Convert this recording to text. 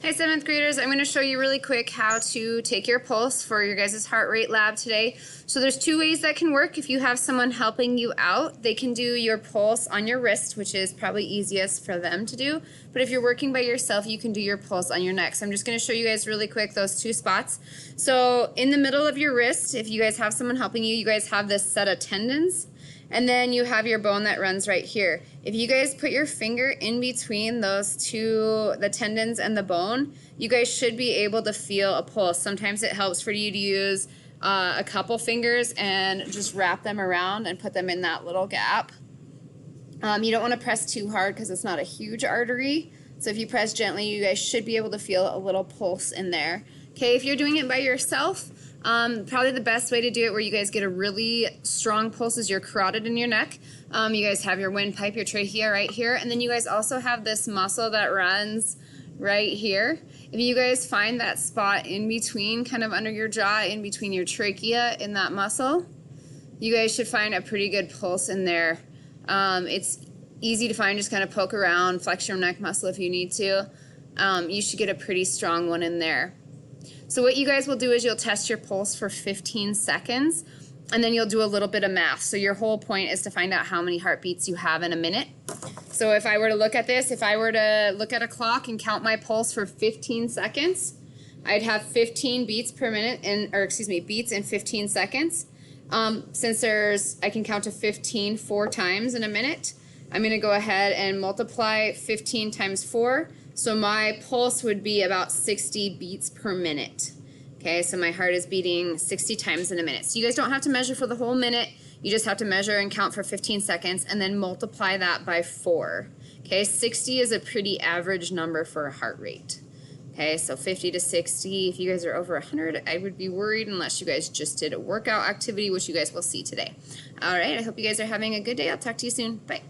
Hi 7th graders, I'm going to show you really quick how to take your pulse for your guys' heart rate lab today. So there's two ways that can work. If you have someone helping you out, they can do your pulse on your wrist, which is probably easiest for them to do. But if you're working by yourself, you can do your pulse on your neck. So I'm just going to show you guys really quick those two spots. So in the middle of your wrist, if you guys have someone helping you, you guys have this set of tendons. And then you have your bone that runs right here. If you guys put your finger in between those two, the tendons and the bone, you guys should be able to feel a pulse. Sometimes it helps for you to use a couple fingers and just wrap them around and put them in that little gap. You don't want to press too hard because it's not a huge artery. So if you press gently, you guys should be able to feel a little pulse in there. Okay, if you're doing it by yourself, probably the best way to do it where you guys get a really strong pulse is your carotid in your neck. You guys have your windpipe, your trachea right here, and then you guys also have this muscle that runs right here. If you guys find that spot in between, kind of under your jaw, in between your trachea in that muscle, you guys should find a pretty good pulse in there. It's easy to find, just kind of poke around, flex your neck muscle if you need to. You should get a pretty strong one in there. So what you guys will do is you'll test your pulse for 15 seconds and then you'll do a little bit of math. So your whole point is to find out how many heartbeats you have in a minute. So if I were to look at this, if I were to look at a clock and count my pulse for 15 seconds, I'd have 15 beats per minute, beats in 15 seconds. Since I can count to 15 4 times in a minute, I'm going to go ahead and multiply 15 times 4. So my pulse would be about 60 beats per minute. Okay, so my heart is beating 60 times in a minute. So you guys don't have to measure for the whole minute. You just have to measure and count for 15 seconds and then multiply that by 4. Okay, 60 is a pretty average number for a heart rate. Okay, so 50 to 60. If you guys are over 100, I would be worried unless you guys just did a workout activity, which you guys will see today. All right, I hope you guys are having a good day. I'll talk to you soon. Bye.